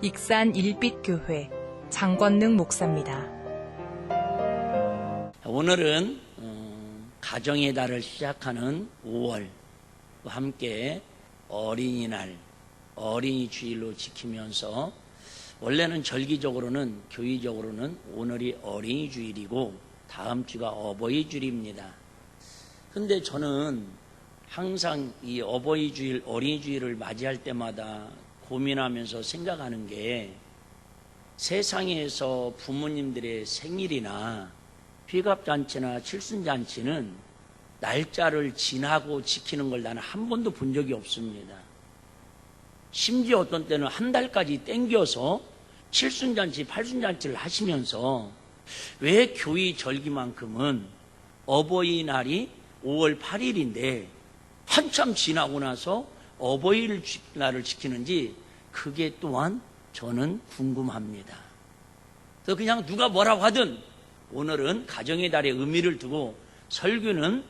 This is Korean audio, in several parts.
익산 일빛교회 장권능 목사입니다. 오늘은 가정의 달을 시작하는 5월과 함께 어린이날, 어린이 주일로 지키면서 원래는 절기적으로는 교회적으로는 오늘이 어린이 주일이고 다음 주가 어버이 주일입니다. 근데 저는 항상 이 어버이 주일, 어린이 주일을 맞이할 때마다 고민하면서 생각하는 게 세상에서 부모님들의 생일이나 피갑잔치나 칠순잔치는 날짜를 지나고 지키는 걸 나는 한 번도 본 적이 없습니다. 심지어 어떤 때는 한 달까지 땡겨서 칠순잔치, 팔순잔치를 하시면서 왜 교회 절기만큼은 어버이날이 5월 8일인데 한참 지나고 나서 어버이날을 지키는지 그게 또한 저는 궁금합니다. 그래서 그냥 누가 뭐라고 하든 오늘은 가정의 달의 의미를 두고 설교는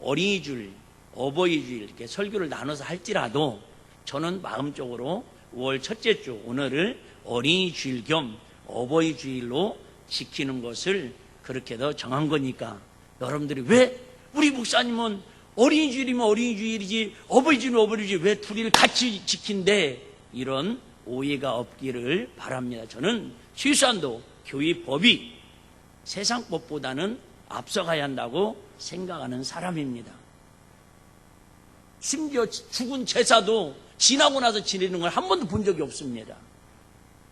어린이 주일, 어버이 주일 이렇게 설교를 나눠서 할지라도 저는 마음적으로 5월 첫째 주 오늘을 어린이 주일 겸 어버이 주일로 지키는 것을 그렇게 더 정한 거니까 여러분들이 왜 우리 목사님은 어린이 주일이면 어린이 주일이지 어버이 주일이면 어버이 주일 왜 둘이를 같이 지킨대 이런 오해가 없기를 바랍니다. 저는 최소한도 교회 법이 세상 법보다는 앞서가야 한다고 생각하는 사람입니다. 심지어 죽은 제사도 지나고 나서 지내는 걸 한 번도 본 적이 없습니다.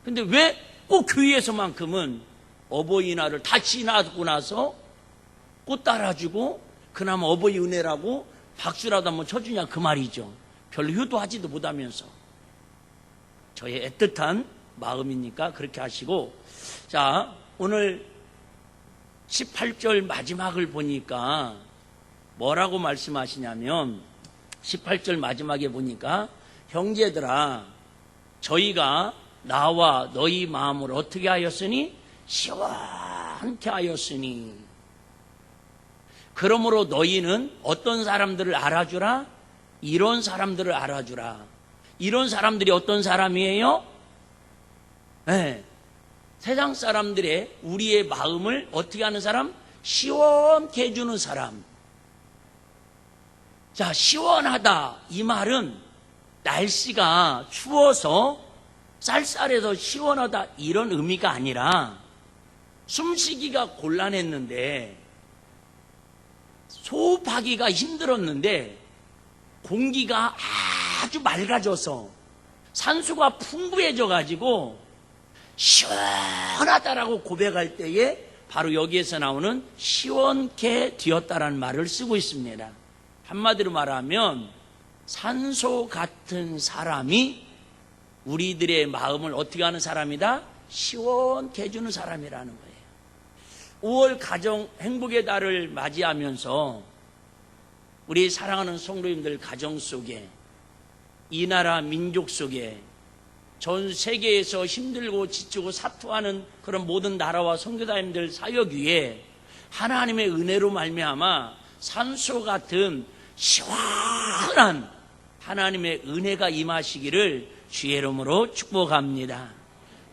근데 왜 꼭 교회에서만큼은 어버이날을 다 지나고 나서 꽃 따라주고 그나마 어버이 은혜라고 박수라도 한번 쳐주냐 그 말이죠. 별로 효도하지도 못하면서. 저의 애틋한 마음이니까 그렇게 하시고, 자 오늘 18절 마지막을 보니까 뭐라고 말씀하시냐면 18절 마지막에 보니까 형제들아 저희가 나와 너희 마음을 어떻게 하였으니 시원케 하였으니 그러므로 너희는 어떤 사람들을 알아주라? 이런 사람들을 알아주라. 이런 사람들이 어떤 사람이에요? 네. 세상 사람들의 우리의 마음을 어떻게 하는 사람? 시원케 해주는 사람. 자, 시원하다 이 말은 날씨가 추워서 쌀쌀해서 시원하다 이런 의미가 아니라 숨쉬기가 곤란했는데 호흡하기가 힘들었는데 공기가 아주 맑아져서 산소가 풍부해져 가지고 시원하다라고 고백할 때에 바로 여기에서 나오는 시원케 되었다라는 말을 쓰고 있습니다. 한마디로 말하면 산소 같은 사람이 우리들의 마음을 어떻게 하는 사람이다? 시원케 해주는 사람이라는 거예요. 5월 가정 행복의 달을 맞이하면서 우리 사랑하는 성도님들 가정 속에 이 나라 민족 속에 전 세계에서 힘들고 지치고 사투하는 그런 모든 나라와 선교사님들 사역 위에 하나님의 은혜로 말미암아 산소 같은 시원한 하나님의 은혜가 임하시기를 주의 이름으로 축복합니다.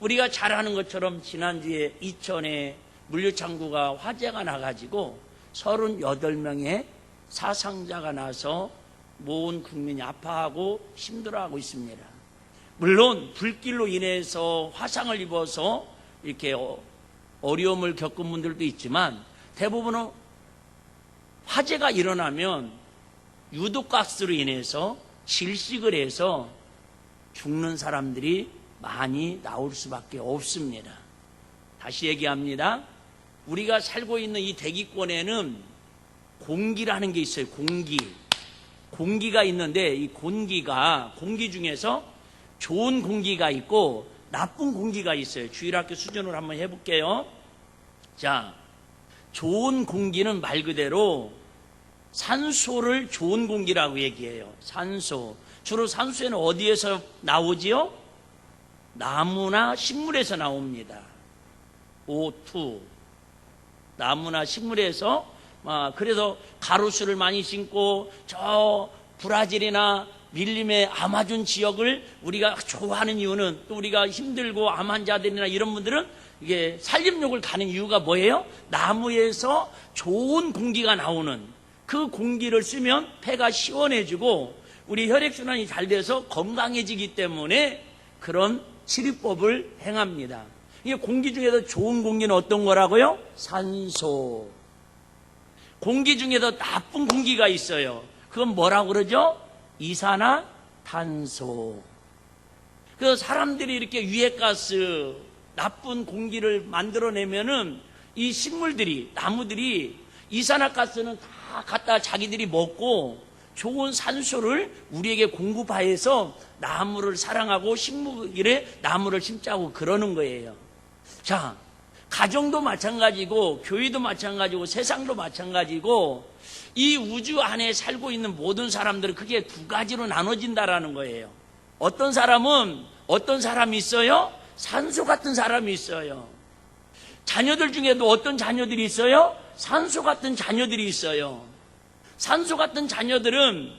우리가 잘 아는 것처럼 지난주에 이천에 물류창고가 화재가 나가지고 38명의 사상자가 나서 모든 국민이 아파하고 힘들어하고 있습니다. 물론 불길로 인해서 화상을 입어서 이렇게 어려움을 겪은 분들도 있지만 대부분은 화재가 일어나면 유독가스로 인해서 질식을 해서 죽는 사람들이 많이 나올 수밖에 없습니다. 다시 얘기합니다. 우리가 살고 있는 이 대기권에는 공기라는 게 있어요. 공기가 있는데 이 공기 중에서 좋은 공기가 있고 나쁜 공기가 있어요. 주일학교 수준으로 한번 해볼게요. 자, 좋은 공기는 말 그대로 산소를 좋은 공기라고 얘기해요. 산소. 주로 산소에는 어디에서 나오지요? 나무나 식물에서 나옵니다. O2. 나무나 식물에서 그래서 가로수를 많이 심고 저 브라질이나 밀림의 아마존 지역을 우리가 좋아하는 이유는, 또 우리가 힘들고 암 환자들이나 이런 분들은 이게 산림욕을 가는 이유가 뭐예요? 나무에서 좋은 공기가 나오는 그 공기를 쓰면 폐가 시원해지고 우리 혈액순환이 잘 돼서 건강해지기 때문에 그런 치료법을 행합니다. 이게 공기 중에서 좋은 공기는 어떤 거라고요? 산소. 공기 중에서 나쁜 공기가 있어요. 그건 뭐라고 그러죠? 이산화탄소. 그래서 사람들이 이렇게 유해가스, 나쁜 공기를 만들어내면은 이 식물들이, 나무들이 이산화가스는 다 갖다 자기들이 먹고 좋은 산소를 우리에게 공급하여서 나무를 사랑하고 식물에 나무를 심자고 그러는 거예요. 자, 가정도 마찬가지고 교회도 마찬가지고 세상도 마찬가지고 이 우주 안에 살고 있는 모든 사람들은 크게 두 가지로 나눠진다라는 거예요. 어떤 사람이 있어요? 산소 같은 사람이 있어요. 자녀들 중에도 어떤 자녀들이 있어요? 산소 같은 자녀들이 있어요. 산소 같은 자녀들은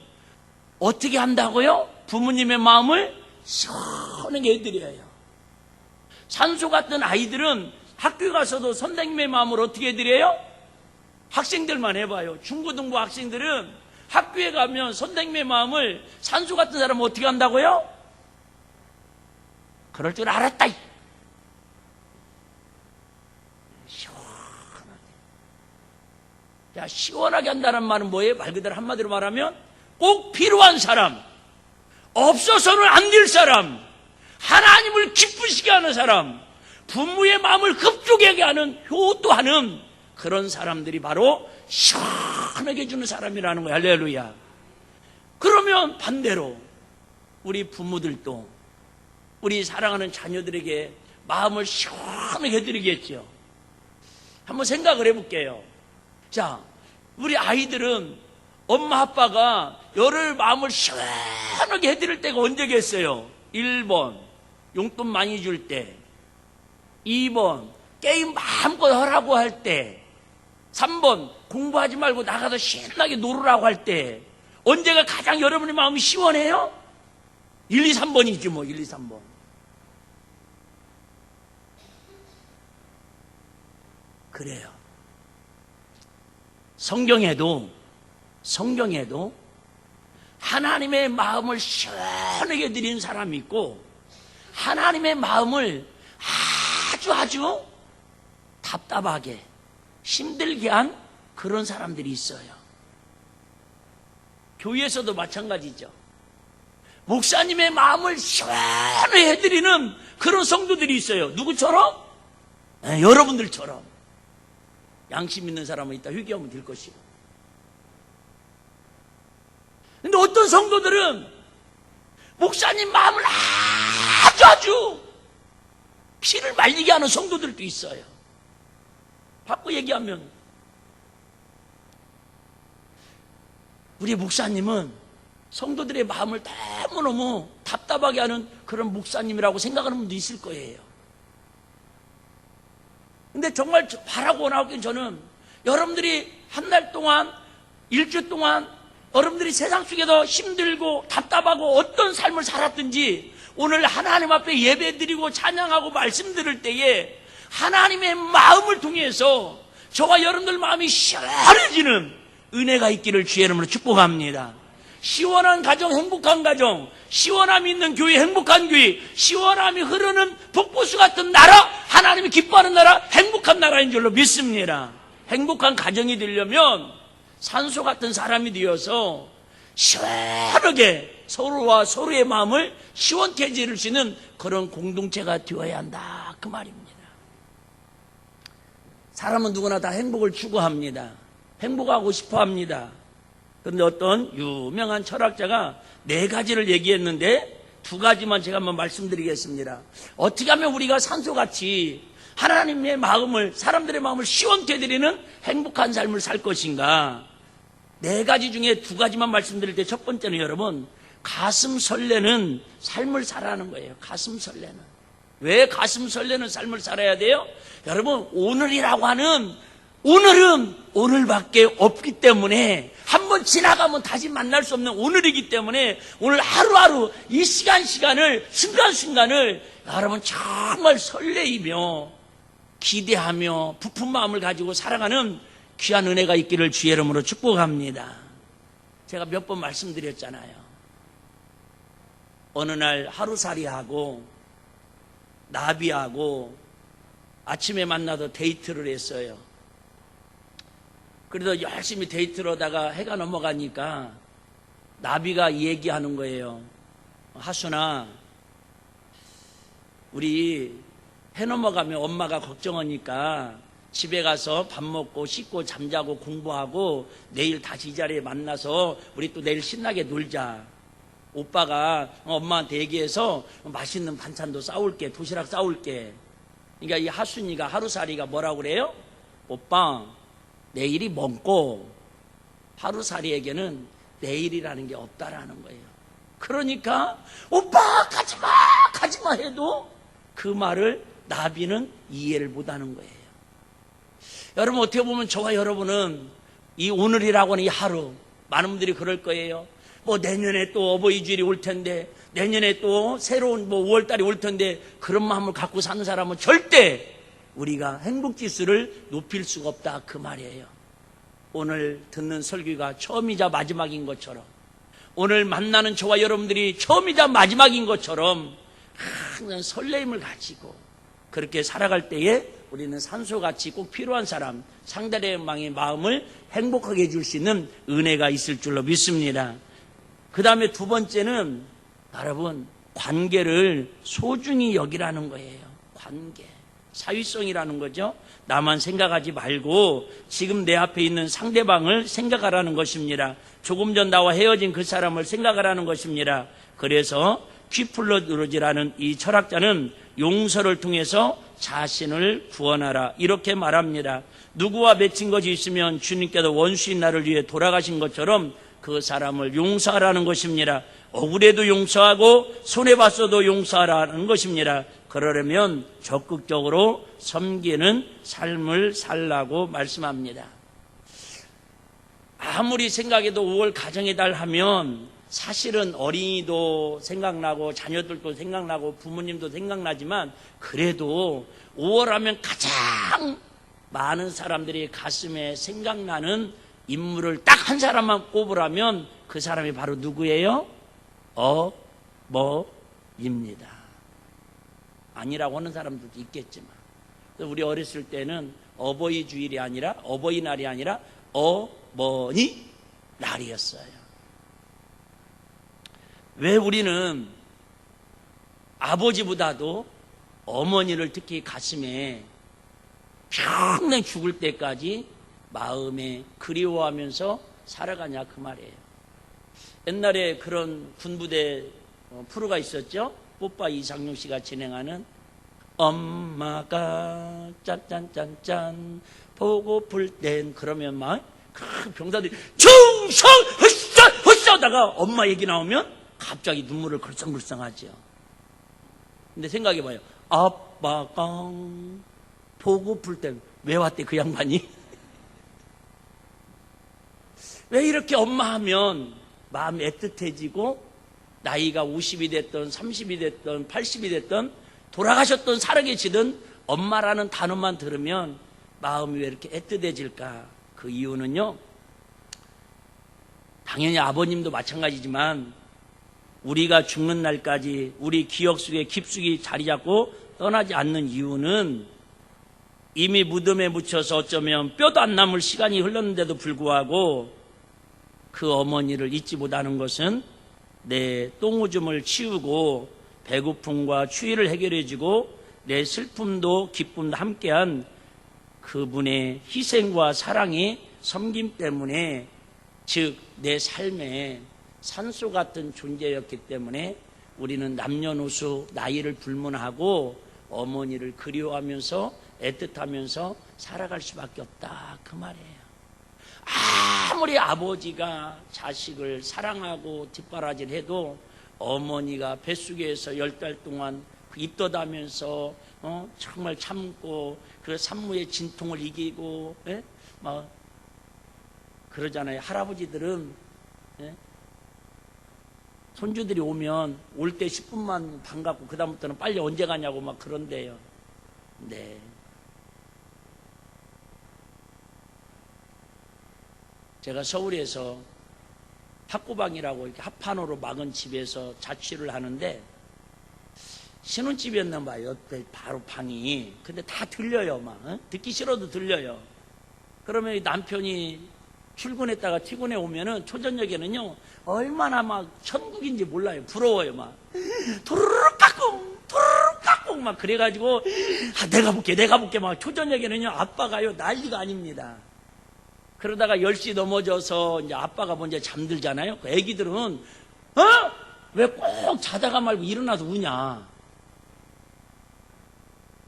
어떻게 한다고요? 부모님의 마음을 시원하게 해드려요. 산소 같은 아이들은 학교에 가서도 선생님의 마음을 어떻게 해드려요? 학생들만 해봐요. 중고등부 학생들은 학교에 가면 선생님의 마음을 산소 같은 사람은 어떻게 한다고요? 그럴 줄 알았다. 시원하게. 자, 시원하게 한다는 말은 뭐예요? 말 그대로 한마디로 말하면 꼭 필요한 사람, 없어서는 안 될 사람, 하나님을 기쁘시게 하는 사람, 부모의 마음을 급족하게 하는, 효도하는 그런 사람들이 바로 시원하게 해주는 사람이라는 거예요. 할렐루야. 그러면 반대로 우리 부모들도 우리 사랑하는 자녀들에게 마음을 시원하게 해드리겠죠. 한번 생각을 해볼게요. 자, 우리 아이들은 엄마 아빠가 열을 마음을 시원하게 해드릴 때가 언제겠어요? 1번 용돈 많이 줄 때, 2번 게임 마음껏 하라고 할 때, 3번 공부하지 말고 나가서 신나게 놀으라고 할 때. 언제가 가장 여러분의 마음이 시원해요? 1, 2, 3번이지 뭐. 1, 2, 3번. 그래요. 성경에도 하나님의 마음을 시원하게 드리는 사람이 있고 하나님의 마음을 아주 답답하게 힘들게 한 그런 사람들이 있어요. 교회에서도 마찬가지죠. 목사님의 마음을 시원하게 해드리는 그런 성도들이 있어요. 누구처럼? 네, 여러분들처럼. 양심 있는 사람은 이따 회개하면 될 것이고. 근데 어떤 성도들은 목사님 마음을 아주 피를 말리게 하는 성도들도 있어요. 바꿔 얘기하면 우리 목사님은 성도들의 마음을 너무너무 답답하게 하는 그런 목사님이라고 생각하는 분도 있을 거예요. 근데 정말 바라고 원하긴 저는 여러분들이 한 달 동안, 일주일 동안 여러분들이 세상 속에서 힘들고 답답하고 어떤 삶을 살았든지 오늘 하나님 앞에 예배드리고 찬양하고 말씀 들을 때에 하나님의 마음을 통해서 저와 여러분들 마음이 시원해지는 은혜가 있기를 주의 이름으로 축복합니다. 시원한 가정, 행복한 가정, 시원함이 있는 교회, 행복한 교회, 시원함이 흐르는 폭포수 같은 나라, 하나님이 기뻐하는 나라, 행복한 나라인 줄로 믿습니다. 행복한 가정이 되려면 산소 같은 사람이 되어서 시원하게 서로와 서로의 마음을 시원케 해줄 수 있는 그런 공동체가 되어야 한다, 그 말입니다. 사람은 누구나 다 행복을 추구합니다. 행복하고 싶어 합니다. 그런데 어떤 유명한 철학자가 4가지를 얘기했는데 2가지만 제가 한번 말씀드리겠습니다. 어떻게 하면 우리가 산소같이 하나님의 마음을, 사람들의 마음을 시원케 해드리는 행복한 삶을 살 것인가? 4가지 중에 2가지만 말씀드릴 때 첫 번째는 여러분, 가슴 설레는 삶을 살아가는 거예요. 가슴 설레는. 왜 가슴 설레는 삶을 살아야 돼요? 여러분, 오늘이라고 하는, 오늘은 오늘밖에 없기 때문에 한 번 한번 지나가면 다시 만날 수 없는 오늘이기 때문에 오늘 하루하루 이 시간을 순간순간을 여러분 정말 설레이며 기대하며 부푼 마음을 가지고 살아가는 귀한 은혜가 있기를 주의 이름으로 축복합니다. 제가 몇 번 말씀드렸잖아요. 어느 날 하루살이하고 나비하고 아침에 만나서 데이트를 했어요. 그래서 열심히 데이트를 하다가 해가 넘어가니까 나비가 얘기하는 거예요. 하순아, 우리 해 넘어가면 엄마가 걱정하니까 집에 가서 밥 먹고 씻고 잠자고 공부하고 내일 다시 이 자리에 만나서 우리 또 내일 신나게 놀자. 오빠가 엄마한테 얘기해서 맛있는 반찬도 싸울게, 도시락 싸울게. 그러니까 이 하순이가, 하루살이가 뭐라고 그래요? 오빠, 내일이 먼고 하루살이에게는 내일이라는 게 없다라는 거예요. 그러니까 오빠 가지마 해도 그 말을 나비는 이해를 못하는 거예요. 여러분, 어떻게 보면 저와 여러분은 이 오늘이라고 하는 이 하루, 많은 분들이 그럴 거예요. 뭐 내년에 또 어버이주일이 올 텐데, 내년에 또 새로운 뭐 5월달이 올 텐데, 그런 마음을 갖고 사는 사람은 절대 우리가 행복지수를 높일 수가 없다, 그 말이에요. 오늘 듣는 설교가 처음이자 마지막인 것처럼, 오늘 만나는 저와 여러분들이 처음이자 마지막인 것처럼 항상 설레임을 가지고 그렇게 살아갈 때에 우리는 산소같이 꼭 필요한 사람, 상대방의 마음을 행복하게 해줄 수 있는 은혜가 있을 줄로 믿습니다. 그 다음에 두 번째는 여러분, 관계를 소중히 여기라는 거예요. 관계, 사위성이라는 거죠. 나만 생각하지 말고 지금 내 앞에 있는 상대방을 생각하라는 것입니다. 조금 전 나와 헤어진 그 사람을 생각하라는 것입니다. 그래서 퀴플러드로지라는 이 철학자는 용서를 통해서 자신을 구원하라, 이렇게 말합니다. 누구와 맺힌 것이 있으면 주님께서 원수인 나를 위해 돌아가신 것처럼 그 사람을 용서하라는 것입니다. 억울해도 용서하고 손해봤어도 용서하라는 것입니다. 그러려면 적극적으로 섬기는 삶을 살라고 말씀합니다. 아무리 생각해도 5월 가정의 달 하면 사실은 어린이도 생각나고 자녀들도 생각나고 부모님도 생각나지만, 그래도 5월 하면 가장 많은 사람들이 가슴에 생각나는 인물을 딱 한 사람만 꼽으라면 그 사람이 바로 누구예요? 어머니입니다. 아니라고 하는 사람들도 있겠지만, 우리 어렸을 때는 어버이 주일이 아니라, 어버이날이 아니라 어머니 날이었어요. 왜 우리는 아버지보다도 어머니를 특히 가슴에 평생 죽을 때까지 마음에 그리워하면서 살아가냐, 그 말이에요. 옛날에 그런 군부대 프로가 있었죠. 뽀빠 이상용 씨가 진행하는 엄마가 짠짠짠짠 보고플 땐, 그러면 막 그 병사들이 충성 헛싸 하다가 엄마 얘기 나오면 갑자기 눈물을 글썽글썽하죠. 근데 생각해봐요. 아빠가 보고플 땐 왜 왔대, 그 양반이? 왜 이렇게 엄마 하면 마음이 애틋해지고, 나이가 50이 됐든 30이 됐든 80이 됐든 돌아가셨던 살아계시든 엄마라는 단어만 들으면 마음이 왜 이렇게 애틋해질까? 그 이유는요, 당연히 아버님도 마찬가지지만 우리가 죽는 날까지 우리 기억 속에 깊숙이 자리 잡고 떠나지 않는 이유는, 이미 무덤에 묻혀서 어쩌면 뼈도 안 남을 시간이 흘렀는데도 불구하고 그 어머니를 잊지 못하는 것은 내 똥오줌을 치우고 배고픔과 추위를 해결해주고 내 슬픔도 기쁨도 함께한 그분의 희생과 사랑의 섬김 때문에, 즉 내 삶에 산소 같은 존재였기 때문에 우리는 남녀노소 나이를 불문하고 어머니를 그리워하면서 애틋하면서 살아갈 수밖에 없다, 그 말이에요. 아무리 아버지가 자식을 사랑하고 뒷바라지를 어머니가 뱃속에서 10달 동안 입덧하면서 정말 참고 그 산모의 진통을 이기고 그러잖아요. 할아버지들은 예? 손주들이 오면 올 때 10분만 반갑고 그 다음부터는 빨리 언제 가냐고 막 그런대요. 네. 제가 서울에서 탁구방이라고 이렇게 합판으로 막은 집에서 자취를 하는데 신혼집이었나 봐요. 옆에 바로 방이. 근데 다 들려요. 막 듣기 싫어도 들려요. 그러면 이 남편이 출근했다가 퇴근해 오면은 초저녁에는요 얼마나 막 천국인지 몰라요. 부러워요. 막 도르륵 깍꿍 도르륵 깍꿍 막 그래가지고 내가 볼게 막 초저녁에는요 아빠가요 난리가 아닙니다. 그러다가 10시 넘어져서 이제 아빠가 먼저 잠들잖아요. 그 애기들은 왜 꼭 자다가 말고 일어나서 우냐.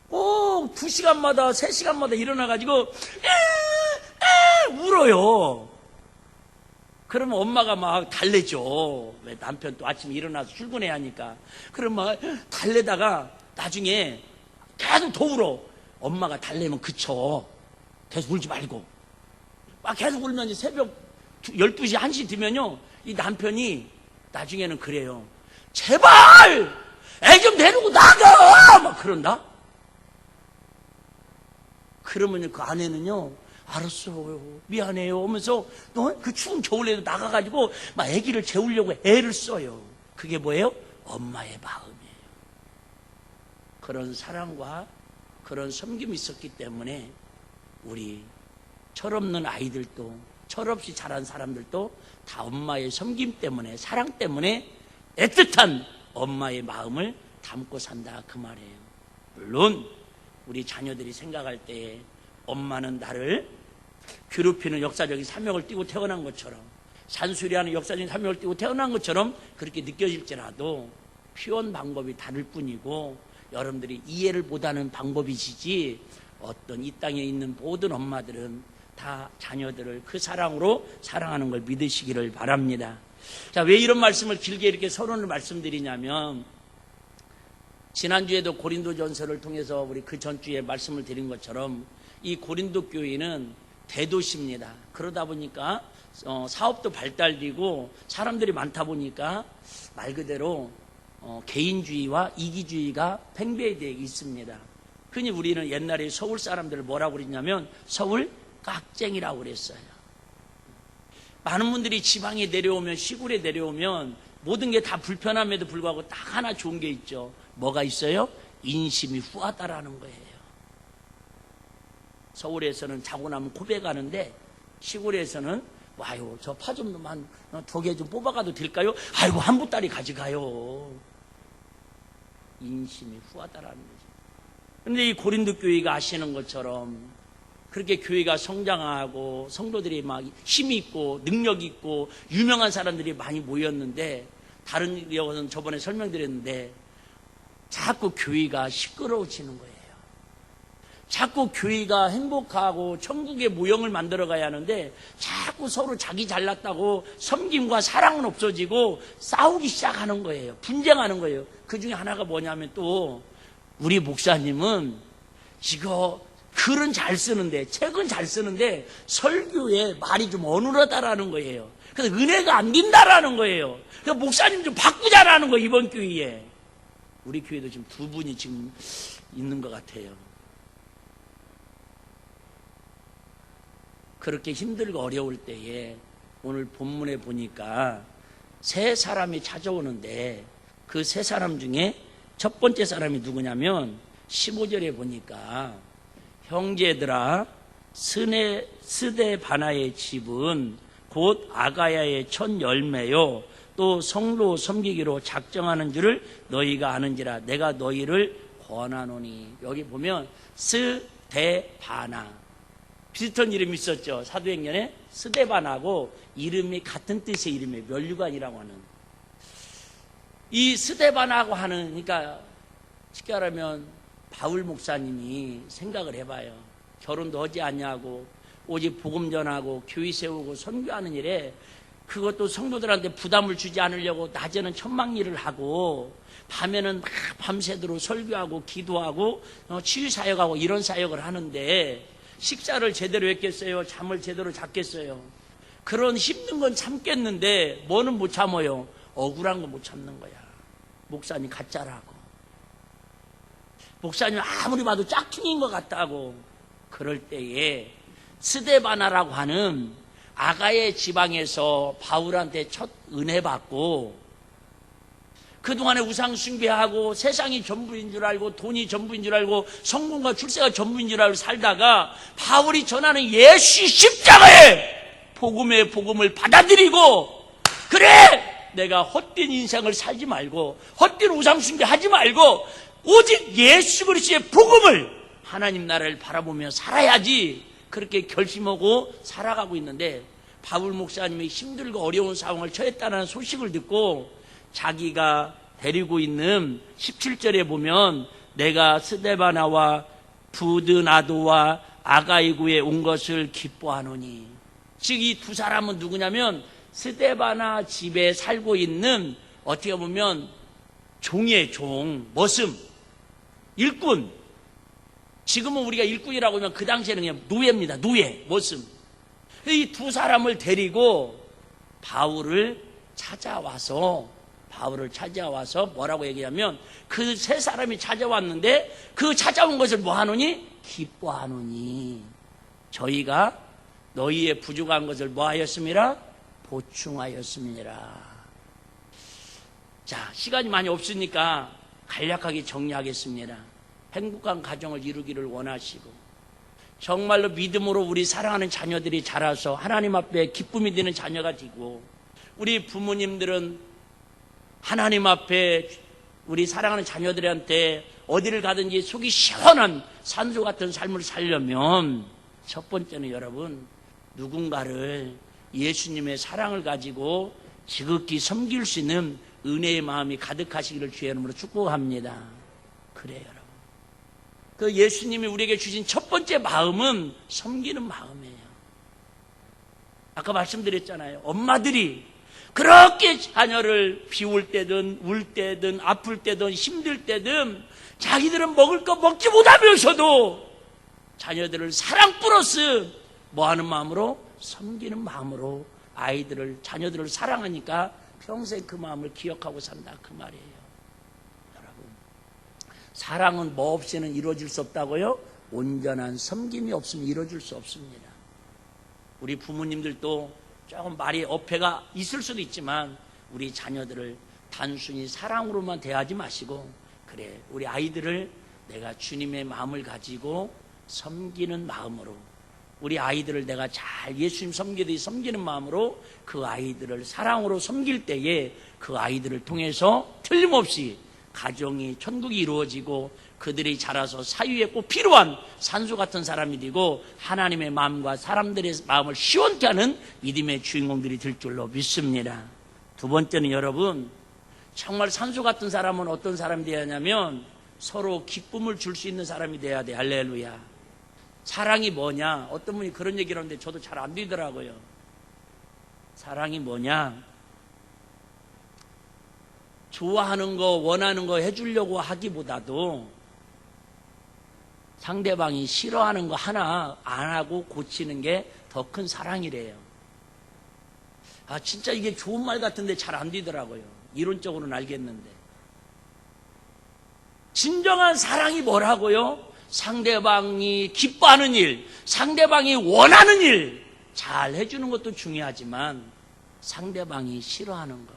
꼭 2시간마다 3시간마다 일어나가지고 울어요. 그러면 엄마가 막 달래죠. 왜 남편 또 아침에 일어나서 출근해야 하니까. 그러면 막 달래다가 나중에 계속 더 울어. 엄마가 달래면 그쳐. 계속 울지 말고. 막 계속 울면 새벽 12시, 1시 되면요. 이 남편이 나중에는 그래요. 제발! 애 좀 데리고 나가! 막 그런다? 그러면 그 아내는요. 알았어요. 미안해요. 하면서 그 추운 겨울에도 나가가지고 막 아기를 재우려고 애를 써요. 그게 뭐예요? 엄마의 마음이에요. 그런 사랑과 그런 섬김이 있었기 때문에 우리 철없는 아이들도 철없이 자란 사람들도 다 엄마의 섬김 때문에 사랑 때문에 애틋한 엄마의 마음을 담고 산다 그 말이에요. 물론 우리 자녀들이 생각할 때에 엄마는 나를 괴롭히는 역사적인 사명을 띠고 태어난 것처럼 잔소리하는 역사적인 사명을 띠고 태어난 것처럼 그렇게 느껴질지라도 표현 방법이 다를 뿐이고 여러분들이 이해를 못하는 방법이시지 어떤 이 땅에 있는 모든 엄마들은 다 자녀들을 그 사랑으로 사랑하는 걸 믿으시기를 바랍니다. 자, 왜 이런 말씀을 길게 이렇게 서론을 말씀드리냐면 지난주에도 고린도전서를 통해서 우리 그 전주에 말씀을 드린 것처럼 이 고린도 교회는 대도시입니다. 그러다 보니까 사업도 발달되고 사람들이 많다 보니까 말 그대로 개인주의와 이기주의가 팽배되어 있습니다. 흔히 우리는 옛날에 서울 사람들을 뭐라고 그랬냐면 서울 깍쟁이라고 그랬어요. 많은 분들이 지방에 내려오면 시골에 내려오면 모든 게 다 불편함에도 불구하고 딱 하나 좋은 게 있죠. 뭐가 있어요? 인심이 후하다라는 거예요. 서울에서는 자고 나면 고백하는데 시골에서는 와요 저 파 좀만 2개 좀 뽑아가도 될까요? 아이고 한 보따리 가져가요. 인심이 후하다라는 거죠. 그런데 이 고린도 교회가 아시는 것처럼 그렇게 교회가 성장하고 성도들이 막 힘이 있고 능력이 있고 유명한 사람들이 많이 모였는데 다른 여기서는 저번에 설명드렸는데 자꾸 교회가 시끄러워지는 거예요. 자꾸 교회가 행복하고 천국의 모형을 만들어 가야 하는데 자꾸 서로 자기 잘났다고 섬김과 사랑은 없어지고 싸우기 시작하는 거예요. 분쟁하는 거예요. 그 중에 하나가 뭐냐면 또 우리 목사님은 이거 글은 잘 쓰는데 책은 잘 쓰는데 설교에 말이 좀 어눌하다라는 거예요. 그래서 은혜가 안 된다라는 거예요. 그래서 목사님 좀 바꾸자라는 거예요. 이번 교회에. 우리 교회도 지금 2분이 지금 있는 것 같아요. 그렇게 힘들고 어려울 때에 오늘 본문에 보니까 3사람이 찾아오는데 그 3사람 중에 첫 번째 사람이 누구냐면 15절에 보니까 형제들아 스데바나의 집은 곧 아가야의 첫 열매요 또 성도 섬기기로 작정하는 줄을 너희가 아는지라 내가 너희를 권하노니. 여기 보면 스데바나 비슷한 이름이 있었죠. 사도행전에 스데반하고 이름이 같은 뜻의 이름이에요. 면류관이라고 하는. 이 스데반하고 하는, 그러니까 쉽게 말하면 바울 목사님이 생각을 해봐요. 결혼도 하지 않냐고 오직 복음 전하고 교회 세우고 선교하는 일에 그것도 성도들한테 부담을 주지 않으려고 낮에는 천막 일을 하고 밤에는 막 밤새도록 설교하고 기도하고 치유사역하고 이런 사역을 하는데 식사를 제대로 했겠어요? 잠을 제대로 잤겠어요? 그런 힘든 건 참겠는데 뭐는 못 참아요? 억울한 거 못 참는 거야. 목사님 가짜라고. 목사님 아무리 봐도 짝퉁인 것 같다고. 그럴 때에 스데바나라고 하는 아가의 지방에서 바울한테 첫 은혜 받고 그동안에 우상 숭배하고 세상이 전부인 줄 알고 돈이 전부인 줄 알고 성공과 출세가 전부인 줄 알고 살다가 바울이 전하는 예수 십자가의 복음을 받아들이고, 그래 내가 헛된 인생을 살지 말고 헛된 우상 숭배하지 말고 오직 예수 그리스도의 복음을, 하나님 나라를 바라보며 살아야지, 그렇게 결심하고 살아가고 있는데, 바울 목사님이 힘들고 어려운 상황을 처했다는 소식을 듣고 자기가 데리고 있는 17절에 보면 내가 스데바나와 부드나도와 아가이구에 온 것을 기뻐하노니, 즉 이 두 사람은 누구냐면 스데바나 집에 살고 있는 어떻게 보면 종이의 종, 머슴, 일꾼. 지금은 우리가 일꾼이라고 하면 그 당시에는 그냥 노예입니다. 노예, 머슴. 이 두 사람을 데리고 바울을 찾아와서 뭐라고 얘기하면, 그 세 사람이 찾아왔는데 그 찾아온 것을 뭐 하노니? 기뻐하노니 저희가 너희의 부족한 것을 뭐 하였습니라? 보충하였습니다. 자, 시간이 많이 없으니까 간략하게 정리하겠습니다. 행복한 가정을 이루기를 원하시고 정말로 믿음으로 우리 사랑하는 자녀들이 자라서 하나님 앞에 기쁨이 되는 자녀가 되고, 우리 부모님들은 하나님 앞에 우리 사랑하는 자녀들한테 어디를 가든지 속이 시원한 산소 같은 삶을 살려면 첫 번째는 여러분, 누군가를 예수님의 사랑을 가지고 지극히 섬길 수 있는 은혜의 마음이 가득하시기를 주의 이름으로 축복합니다. 그래요, 여러분. 그 예수님이 우리에게 주신 첫 번째 마음은 섬기는 마음이에요. 아까 말씀드렸잖아요. 엄마들이 그렇게 자녀를 비울 때든 울 때든 아플 때든 힘들 때든 자기들은 먹을 거 먹지 못하면서도 자녀들을 사랑 플러스 뭐하는 마음으로? 섬기는 마음으로 자녀들을 사랑하니까 평생 그 마음을 기억하고 산다, 그 말이에요. 여러분, 사랑은 뭐 없이는 이루어질 수 없다고요? 온전한 섬김이 없으면 이루어질 수 없습니다. 우리 부모님들도 조금 말이 어폐가 있을 수도 있지만 우리 자녀들을 단순히 사랑으로만 대하지 마시고, 그래 우리 아이들을 내가 주님의 마음을 가지고 섬기는 마음으로, 우리 아이들을 내가 잘 예수님 섬기듯이 섬기는 마음으로 그 아이들을 사랑으로 섬길 때에 그 아이들을 통해서 틀림없이 가정이 천국이 이루어지고 그들이 자라서 사유에 꼭 필요한 산소 같은 사람이 되고 하나님의 마음과 사람들의 마음을 시원케 하는 믿음의 주인공들이 될 줄로 믿습니다. 두 번째는 여러분, 정말 산소 같은 사람은 어떤 사람이 되어야 하냐면 서로 기쁨을 줄 수 있는 사람이 돼야 돼. 할렐루야. 사랑이 뭐냐? 어떤 분이 그런 얘기를 하는데 저도 잘 안 되더라고요. 사랑이 뭐냐? 좋아하는 거, 원하는 거 해주려고 하기보다도 상대방이 싫어하는 거 하나 안 하고 고치는 게 더 큰 사랑이래요. 아, 진짜 이게 좋은 말 같은데 잘 안 되더라고요. 이론적으로는 알겠는데. 진정한 사랑이 뭐라고요? 상대방이 기뻐하는 일, 상대방이 원하는 일 잘 해주는 것도 중요하지만 상대방이 싫어하는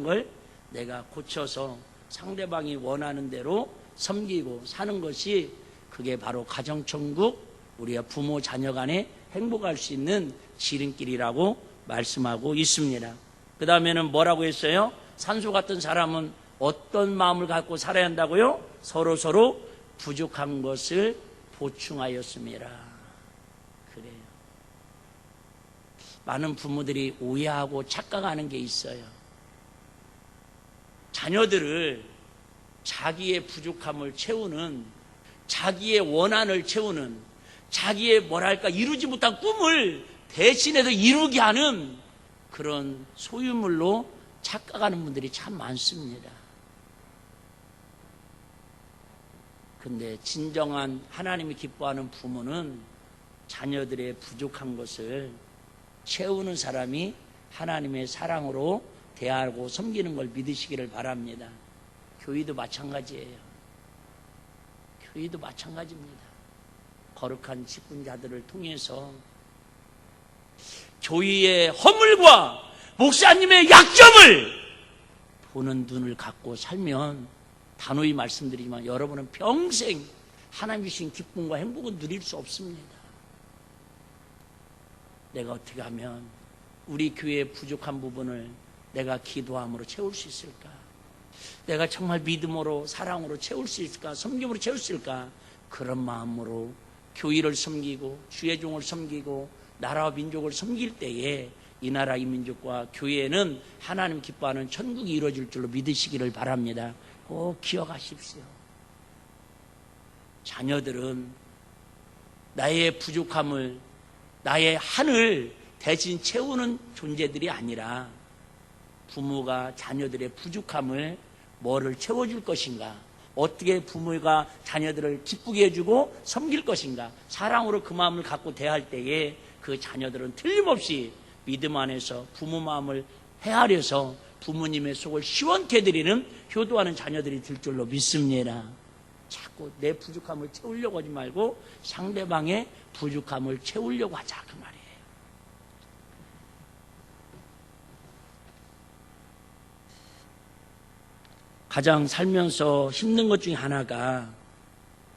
걸 내가 고쳐서 상대방이 원하는 대로 섬기고 사는 것이, 그게 바로 가정천국, 우리가 부모 자녀 간에 행복할 수 있는 지름길이라고 말씀하고 있습니다. 그 다음에는 뭐라고 했어요? 산소 같은 사람은 어떤 마음을 갖고 살아야 한다고요? 서로 부족한 것을 보충하였습니다. 그래요. 많은 부모들이 오해하고 착각하는 게 있어요. 자녀들을 자기의 부족함을 채우는, 자기의 원한을 채우는, 자기의 이루지 못한 꿈을 대신해서 이루게 하는 그런 소유물로 착각하는 분들이 참 많습니다. 근데 진정한 하나님이 기뻐하는 부모는 자녀들의 부족한 것을 채우는 사람이 하나님의 사랑으로 대하고 섬기는 걸 믿으시기를 바랍니다. 교회도 마찬가지예요. 교회도 마찬가지입니다. 거룩한 직분자들을 통해서 교회의 허물과 목사님의 약점을 보는 눈을 갖고 살면 단호히 말씀드리지만 여러분은 평생 하나님 주신 기쁨과 행복은 누릴 수 없습니다. 내가 어떻게 하면 우리 교회의 부족한 부분을 내가 기도함으로 채울 수 있을까? 내가 정말 믿음으로 사랑으로 채울 수 있을까? 섬김으로 채울 수 있을까? 그런 마음으로 교회를 섬기고 주의 종을 섬기고 나라와 민족을 섬길 때에 이 나라 이 민족과 교회는 하나님 기뻐하는 천국이 이루어질 줄로 믿으시기를 바랍니다. 꼭 기억하십시오. 자녀들은 나의 부족함을, 나의 한을 대신 채우는 존재들이 아니라 부모가 자녀들의 부족함을 뭐를 채워줄 것인가, 어떻게 부모가 자녀들을 기쁘게 해주고 섬길 것인가, 사랑으로 그 마음을 갖고 대할 때에 그 자녀들은 틀림없이 믿음 안에서 부모 마음을 헤아려서 부모님의 속을 시원케 해드리는 효도하는 자녀들이 될 줄로 믿습니다. 자꾸 내 부족함을 채우려고 하지 말고 상대방의 부족함을 채우려고 하자, 그 말이에요. 가장 살면서 힘든 것 중에 하나가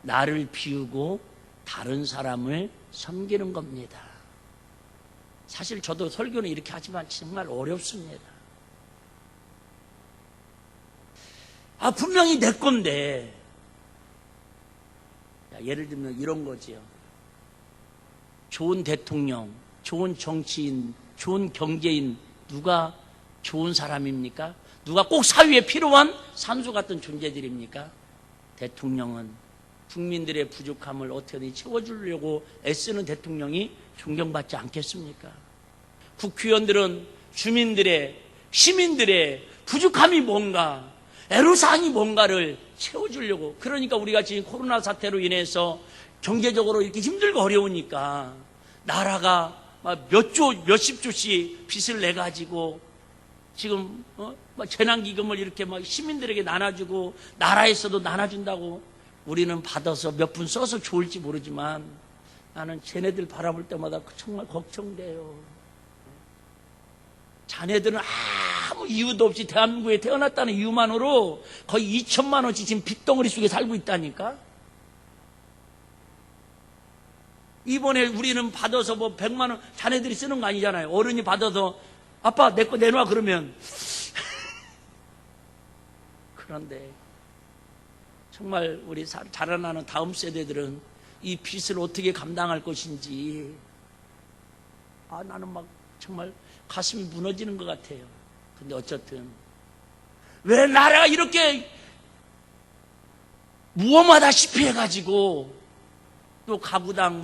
나를 비우고 다른 사람을 섬기는 겁니다. 사실 저도 설교는 이렇게 하지만 정말 어렵습니다. 분명히 내 건데. 예를 들면 이런 거지요. 좋은 대통령, 좋은 정치인, 좋은 경제인, 누가 좋은 사람입니까? 누가 꼭 사회에 필요한 산소 같은 존재들입니까? 대통령은 국민들의 부족함을 어떻게든 채워주려고 애쓰는 대통령이 존경받지 않겠습니까? 국회의원들은 주민들의, 시민들의 부족함이 뭔가, 애로사항이 뭔가를 채워주려고. 그러니까 우리가 지금 코로나 사태로 인해서 경제적으로 이렇게 힘들고 어려우니까 나라가 몇십 조씩 빚을 내가지고 지금 재난기금을 이렇게 시민들에게 나눠주고 나라에서도 나눠준다고 우리는 받아서 몇 푼 써서 좋을지 모르지만 나는 쟤네들 바라볼 때마다 정말 걱정돼요. 자네들은 아무 이유도 없이 대한민국에 태어났다는 이유만으로 거의 2천만 원씩 지금 빚덩어리 속에 살고 있다니까. 이번에 우리는 받아서 100만 원 자네들이 쓰는 거 아니잖아요. 어른이 받아서 아빠 내 거 내놔 그러면 그런데 정말 우리 자라나는 다음 세대들은 이 빚을 어떻게 감당할 것인지 나는 정말 가슴이 무너지는 것 같아요. 근데 어쨌든 왜 나라가 이렇게 무엄하다시피 해가지고 또 가구당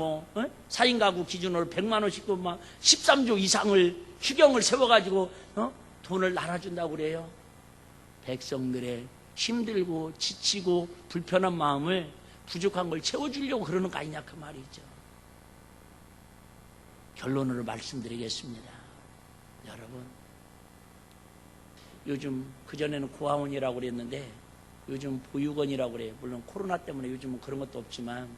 4인 가구 기준으로 100만 원씩 또 13조 이상을 휴경을 세워가지고 돈을 나눠준다고 그래요. 백성들의 힘들고 지치고 불편한 마음을 부족한 걸 채워주려고 그러는 거 아니냐 그 말이죠. 결론으로 말씀드리겠습니다. 여러분, 요즘 그전에는 고아원이라고 그랬는데 요즘 보육원이라고 그래요. 물론 코로나 때문에 요즘은 그런 것도 없지만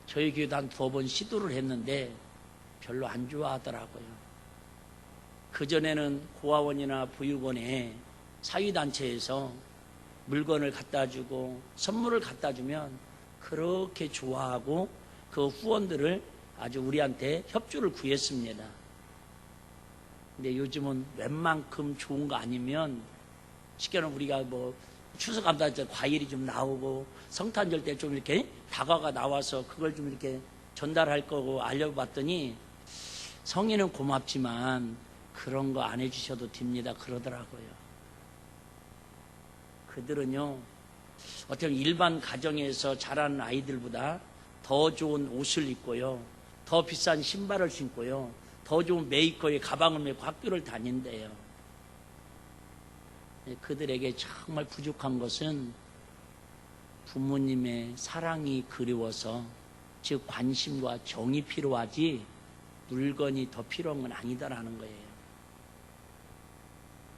저희 교회도 한 2번 시도를 했는데 별로 안 좋아하더라고요. 그전에는 고아원이나 보육원에 사회단체에서 물건을 갖다 주고 선물을 갖다 주면 그렇게 좋아하고 그 후원들을 아주 우리한테 협조를 구했습니다. 근데 요즘은 웬만큼 좋은 거 아니면 쉽게는 우리가 추석 감사할 때 과일이 좀 나오고 성탄절 때 좀 이렇게 다과가 나와서 그걸 좀 이렇게 전달할 거고 알려봤더니 성인은 고맙지만 그런 거 안 해주셔도 됩니다 그러더라고요. 그들은요 어떻게 보면 일반 가정에서 자라는 아이들보다 더 좋은 옷을 입고요, 더 비싼 신발을 신고요, 더 좋은 메이커의 가방을 메고 학교를 다닌대요. 그들에게 정말 부족한 것은 부모님의 사랑이 그리워서 즉 관심과 정이 필요하지 물건이 더 필요한 건 아니다라는 거예요.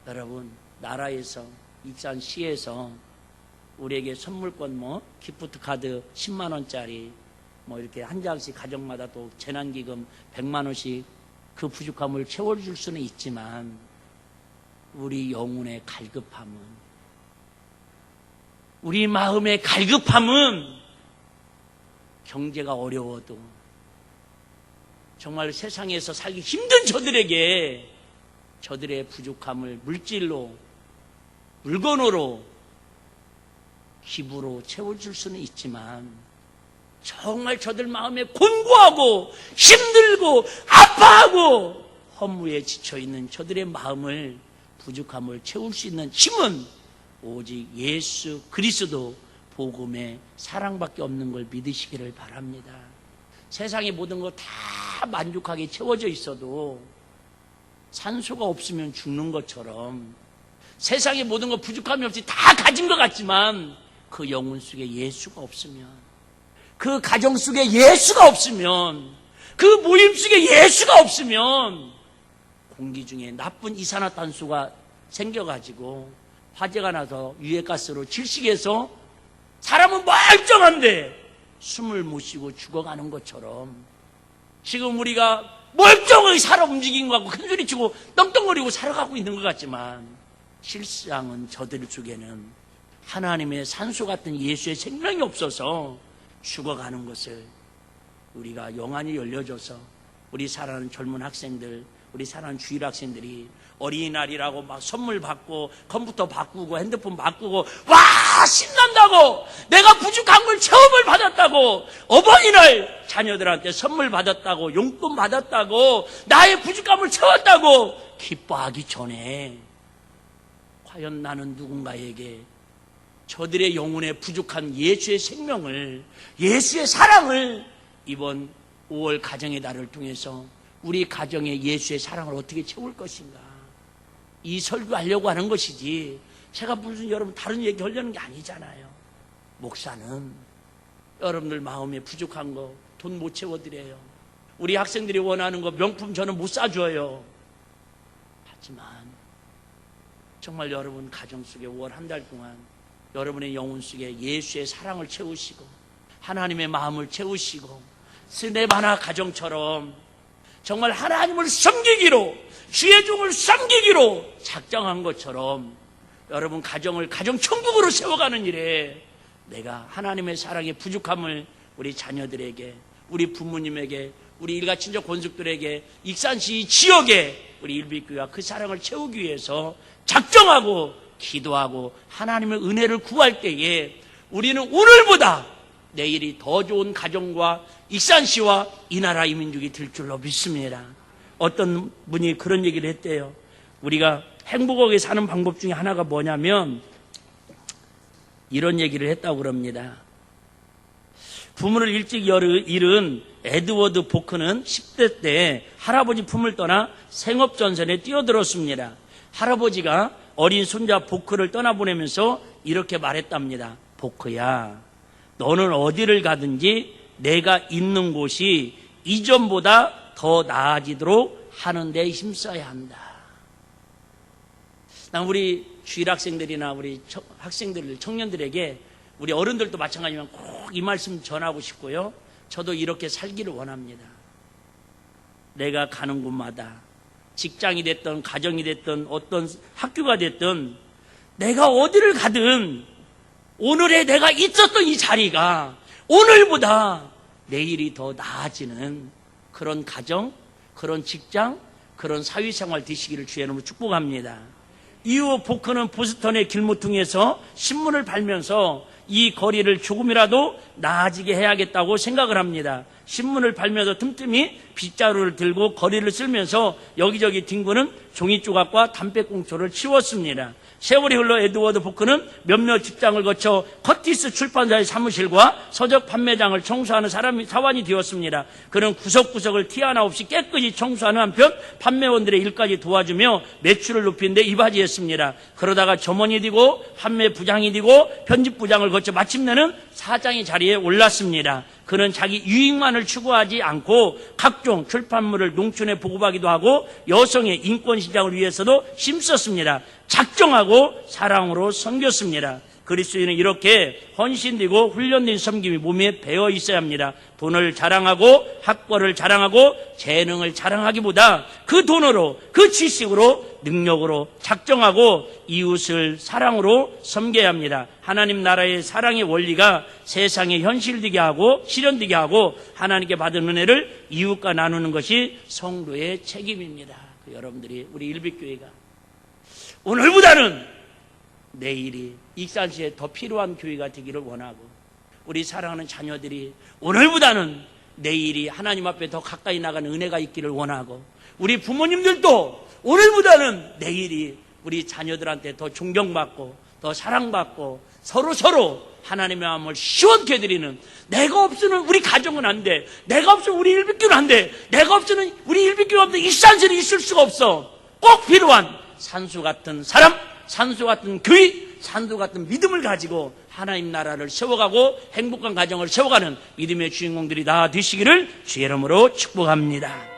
여러분, 나라에서 익산시에서 우리에게 선물권 기프트 카드 10만 원짜리 이렇게 한 장씩 가정마다 또 재난기금 100만 원씩 그 부족함을 채워줄 수는 있지만 우리 영혼의 갈급함은, 우리 마음의 갈급함은 경제가 어려워도 정말 세상에서 살기 힘든 저들에게 저들의 부족함을 물질로, 물건으로, 기부로 채워줄 수는 있지만 정말 저들 마음에 곤고하고 힘들고 아파하고 허무에 지쳐있는 저들의 마음을, 부족함을 채울 수 있는 힘은 오직 예수 그리스도 복음의 사랑밖에 없는 걸 믿으시기를 바랍니다. 세상의 모든 거 다 만족하게 채워져 있어도 산소가 없으면 죽는 것처럼 세상의 모든 거 부족함이 없이 다 가진 것 같지만 그 영혼 속에 예수가 없으면, 그 가정 속에 예수가 없으면, 그 모임 속에 예수가 없으면 공기 중에 나쁜 이산화탄소가 생겨가지고 화재가 나서 유해가스로 질식해서 사람은 멀쩡한데 숨을 못 쉬고 죽어가는 것처럼 지금 우리가 멀쩡하게 살아 움직인 것 같고 큰소리치고 떵떵거리고 살아가고 있는 것 같지만 실상은 저들 속에는 하나님의 산소 같은 예수의 생명이 없어서 죽어가는 것을 우리가 영안이 열려져서 우리 사랑하는 젊은 학생들, 우리 사랑하는 주일 학생들이 어린이날이라고 막 선물 받고 컴퓨터 바꾸고 핸드폰 바꾸고 와 신난다고, 내가 부족한 걸 체험을 받았다고, 어버이날 자녀들한테 선물 받았다고, 용돈 받았다고, 나의 부족함을 채웠다고 기뻐하기 전에 과연 나는 누군가에게 저들의 영혼에 부족한 예수의 생명을, 예수의 사랑을 이번 5월 가정의 달을 통해서 우리 가정에 예수의 사랑을 어떻게 채울 것인가, 이 설교하려고 하는 것이지 제가 무슨 여러분 다른 얘기 하려는 게 아니잖아요. 목사는 여러분들 마음에 부족한 거 돈 못 채워드려요. 우리 학생들이 원하는 거 명품 저는 못 사줘요. 하지만 정말 여러분 가정 속에 5월 한 달 동안 여러분의 영혼 속에 예수의 사랑을 채우시고 하나님의 마음을 채우시고 스데바나 가정처럼 정말 하나님을 섬기기로, 주의 종을 섬기기로 작정한 것처럼 여러분 가정을 가정천국으로 세워가는 일에 내가 하나님의 사랑의 부족함을 우리 자녀들에게, 우리 부모님에게, 우리 일가 친족 권속들에게, 익산시 지역에 우리 일비교회가 그 사랑을 채우기 위해서 작정하고 기도하고 하나님의 은혜를 구할 때에 우리는 오늘보다 내일이 더 좋은 가정과 익산시와 이 나라 이 민족이 될 줄로 믿습니다. 어떤 분이 그런 얘기를 했대요. 우리가 행복하게 사는 방법 중에 하나가 뭐냐면 이런 얘기를 했다고 그럽니다. 부모를 일찍 잃은 에드워드 보크는 10대 때 할아버지 품을 떠나 생업전선에 뛰어들었습니다. 할아버지가 어린 손자 보크를 떠나보내면서 이렇게 말했답니다. 보크야, 너는 어디를 가든지 내가 있는 곳이 이전보다 더 나아지도록 하는 데 힘써야 한다. 난 우리 주일 학생들이나 우리 학생들, 청년들에게, 우리 어른들도 마찬가지지만 꼭 이 말씀 전하고 싶고요. 저도 이렇게 살기를 원합니다. 내가 가는 곳마다 직장이 됐든 가정이 됐든 어떤 학교가 됐든 내가 어디를 가든 오늘의 내가 있었던 이 자리가 오늘보다 내일이 더 나아지는 그런 가정, 그런 직장, 그런 사회생활 되시기를 주의 이름으로 축복합니다. 이후 보크는 보스턴의 길모퉁이에서 신문을 팔면서 이 거리를 조금이라도 나아지게 해야겠다고 생각을 합니다. 신문을 팔면서 틈틈이 빗자루를 들고 거리를 쓸면서 여기저기 뒹구는 종이 조각과 담배꽁초를 치웠습니다. 세월이 흘러 에드워드 보크는 몇몇 직장을 거쳐 커티스 출판사의 사무실과 서적 판매장을 청소하는 사원이 되었습니다. 그는 구석구석을 티 하나 없이 깨끗이 청소하는 한편 판매원들의 일까지 도와주며 매출을 높이는 데 이바지했습니다. 그러다가 점원이 되고 판매부장이 되고 편집부장을 거쳐 마침내는 사장의 자리에 올랐습니다. 그는 자기 유익만을 추구하지 않고 각종 출판물을 농촌에 보급하기도 하고 여성의 인권 시장을 위해서도 힘썼습니다. 작정하고 사랑으로 섬겼습니다. 그리스도인은 이렇게 헌신되고 훈련된 섬김이 몸에 배어 있어야 합니다. 돈을 자랑하고 학벌을 자랑하고 재능을 자랑하기보다 그 돈으로, 그 지식으로, 능력으로 작정하고 이웃을 사랑으로 섬겨야 합니다. 하나님 나라의 사랑의 원리가 세상에 현실되게 하고 실현되게 하고 하나님께 받은 은혜를 이웃과 나누는 것이 성도의 책임입니다. 여러분들이 우리 일빛교회가 오늘보다는 내일이 익산시에 더 필요한 교회가 되기를 원하고 우리 사랑하는 자녀들이 오늘보다는 내일이 하나님 앞에 더 가까이 나가는 은혜가 있기를 원하고 우리 부모님들도 오늘보다는 내일이 우리 자녀들한테 더 존경받고 더 사랑받고 서로 하나님의 마음을 시원케 해드리는 내가 없으면 우리 가정은 안 돼. 내가 없으면 우리 일빛교회는 안 돼. 내가 없으면 우리 일빛교회가 없으면 익산시는 있을 수가 없어. 꼭 필요한 산수 같은 사람, 산수 같은 교회, 산수 같은 믿음을 가지고 하나님 나라를 세워가고 행복한 가정을 세워가는 믿음의 주인공들이 다 되시기를 주의 이름으로 축복합니다.